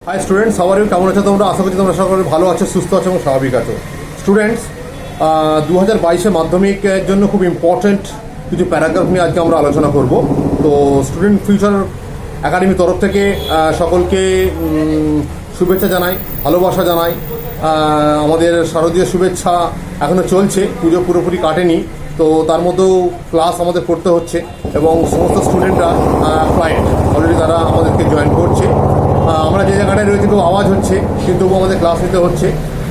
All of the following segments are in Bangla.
High students, how are you? কেমন আছো তোমরা? আশা করছি তোমরা সকলে ভালো আছো, সুস্থ আছো এবং স্বাভাবিক আছো। স্টুডেন্টস, 2022 মাধ্যমিকের জন্য খুব ইম্পর্ট্যান্ট কিছু প্যারাগ্রাফ নিয়ে আজকে আমরা আলোচনা করব। তো স্টুডেন্ট ফিউচার একাডেমির তরফ থেকে সকলকে শুভেচ্ছা জানাই, ভালোবাসা জানাই। আমাদের শারদীয় শুভেচ্ছা এখনও চলছে, পুজো পুরোপুরি কাটেনি, তো তার মধ্যেও ক্লাস আমাদের করতে হচ্ছে এবং সমস্ত স্টুডেন্টরা ক্লায়েন্ট অলরেডি তারা আমাদেরকে জয়েন করছে। আমরা যে জায়গাটায় রয়েছে তো আওয়াজ হচ্ছে, কিন্তু আমাদের ক্লাস নিতে হচ্ছে।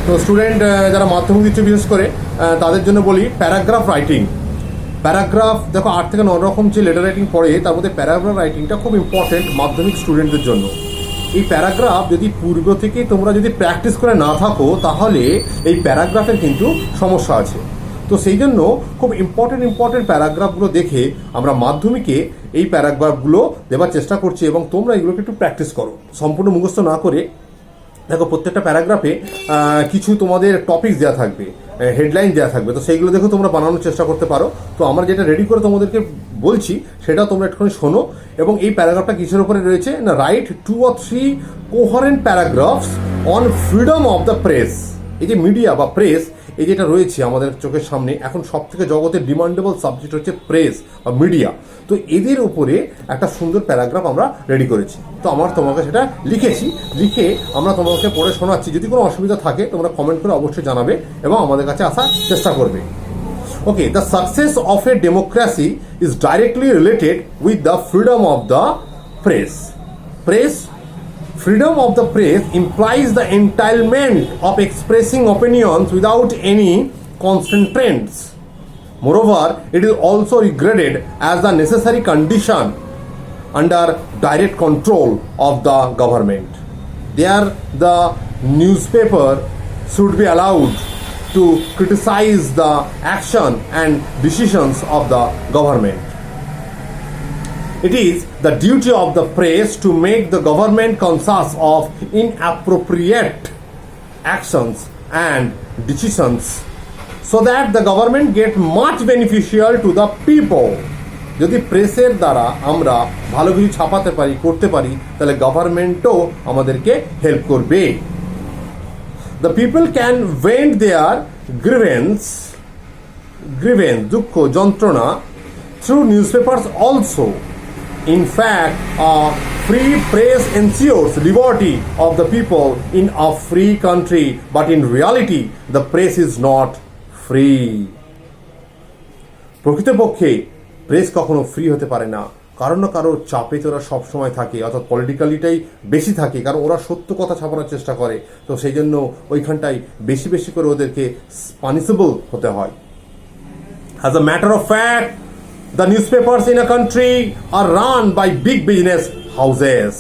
তো স্টুডেন্ট যারা মাধ্যমিক দিচ্ছে বিশেষ করে তাদের জন্য বলি, প্যারাগ্রাফ রাইটিং। প্যারাগ্রাফ দেখো 8 থেকে 9 রকম যে লেটার রাইটিং পড়ে, তার মধ্যে প্যারাগ্রাফ রাইটিংটা খুব ইম্পর্টেন্ট মাধ্যমিক স্টুডেন্টদের জন্য। এই প্যারাগ্রাফ যদি পূর্ব থেকে তোমরা যদি প্র্যাকটিস করে না থাকো, তাহলে এই প্যারাগ্রাফের কিন্তু সমস্যা আছে। তো সেই জন্য খুব ইম্পর্টেন্ট প্যারাগ্রাফগুলো দেখে আমরা মাধ্যমিকে এই প্যারাগ্রাফগুলো দেওয়ার চেষ্টা করছি এবং তোমরা এগুলোকে একটু প্র্যাকটিস করো, সম্পূর্ণ মুখস্থ না করে। দেখো প্রত্যেকটা প্যারাগ্রাফে কিছু তোমাদের টপিক দেওয়া থাকবে, হেডলাইন দেওয়া থাকবে, তো সেইগুলো দেখো তোমরা বানানোর চেষ্টা করতে পারো। তো আমরা যেটা রেডি করে তোমাদেরকে বলছি সেটা তোমরা একটুখানি শোনো। এবং এই প্যারাগ্রাফটা কিসের উপরে রয়েছে না, right 2 or 3 কোহারেন্ট paragraphs on freedom of the press. এই যে মিডিয়া বা প্রেস, এই যেটা রয়েছে আমাদের চোখের সামনে এখন সব থেকে জগতের ডিমান্ডেবল সাবজেক্ট হচ্ছে প্রেস বা মিডিয়া। তো এদের উপরে একটা সুন্দর প্যারাগ্রাফ আমরা রেডি করেছি। তো তোমাকে সেটা লিখে আমরা তোমাকে পড়ে শোনাচ্ছি। যদি কোনো অসুবিধা থাকে তোমরা কমেন্ট করে অবশ্যই জানাবে এবং আমাদের কাছে আসার চেষ্টা করবে। Okay, the success of a democracy is directly related with the freedom of the press. Freedom of the press implies the entitlement of expressing opinions without any constraints. Moreover, it is also regarded as the necessary condition under direct control of the government. There, the newspaper should be allowed to criticize the action and decisions of the government. It is the duty of the press to make the government conscious of inappropriate actions and decisions so that the government get much beneficial to the people. যদি প্রেসের দ্বারা আমরা ভালো কিছু ছাপাতে পারি, করতে পারি, তাহলে গভর্নমেন্টও আমাদেরকে হেল্প করবে। The people can vent their grievance, দুঃখ যন্ত্রণা through newspapers also. In fact, a free press ensures liberty of the people in a free country, but in reality, the press is not free. প্রকৃতপক্ষে প্রেস কখনো ফ্রি হতে পারে না, কারণ না কারোর চাপে ওরা সবসময় থাকে, অর্থাৎ পলিটিক্যালিটাই বেশি থাকে, কারণ ওরা সত্য কথা ছাপানোর চেষ্টা করে। তো সেই জন্য ওইখানটায় বেশি করে ওদেরকে পানিশেবল হতে হয়। As a matter of fact, the newspapers in a country are run by big business houses.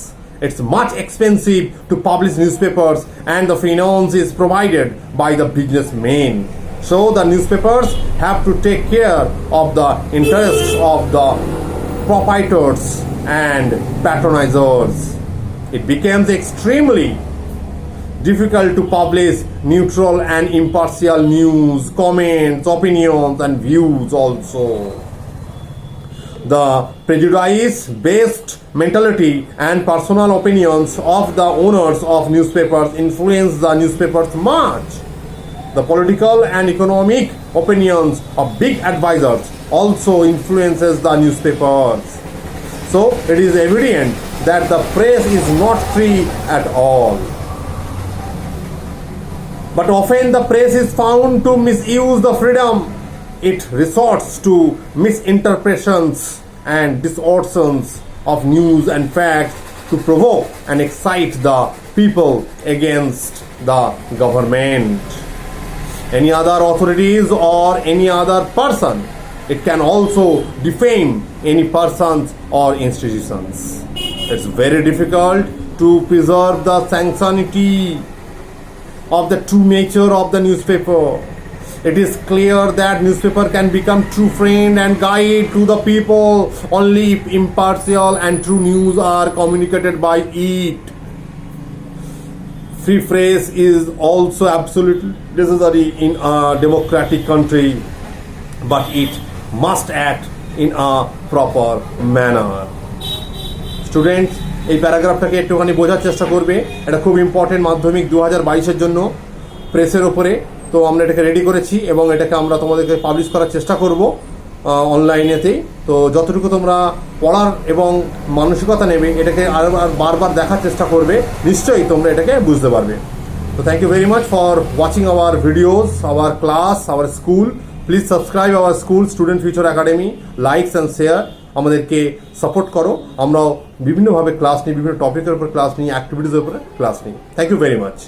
It's much expensive to publish newspapers and the finance is provided by the businessmen. So the newspapers have to take care of the interests of the proprietors and patronizers. It becomes extremely difficult to publish neutral and impartial news, comments, opinions and views also. The prejudice-based mentality and personal opinions of the owners of newspapers influence the newspapers much. The political and economic opinions of big advisors also influences the newspapers. So it is evident that the press is not free at all. But often the press is found to misuse the freedom. It resorts to misinterpretations and distortions of news and facts to provoke and excite the people against the government, any other authorities or any other person. It can also defame any persons or institutions. It's very difficult to preserve the sanctity of the true nature of the newspaper. It is clear that newspaper can become true friend and guide to the people only if impartial and true news are communicated by it. Free press is also absolutely necessary in a democratic country, but it must act in a proper manner. Students, এই প্যারাগ্রাফটাকে একটুখানি বোঝার চেষ্টা করবে। এটা খুব ইম্পর্টেন্ট মাধ্যমিক 2022-এর জন্য প্রেসের ওপরে। তো আমরা এটাকে রেডি করেছি এবং এটাকে আমরা তোমাদেরকে পাবলিশ করার চেষ্টা করব অনলাইনেতেই। তো যতটুকু তোমরা পড়ার এবং মানসিকতা নেবে, এটাকে আর বারবার দেখার চেষ্টা করবে, নিশ্চয়ই তোমরা এটাকে বুঝতে পারবে। তো thank you very much for watching our videos, our class, our school. Please subscribe our school student future academy, likes and share. আমাদেরকে সাপোর্ট করো। আমরাও বিভিন্নভাবে ক্লাস নিই, বিভিন্ন টপিকের উপর ক্লাস নিই, অ্যাক্টিভিটিসের উপরে ক্লাস নিই। Thank you very much.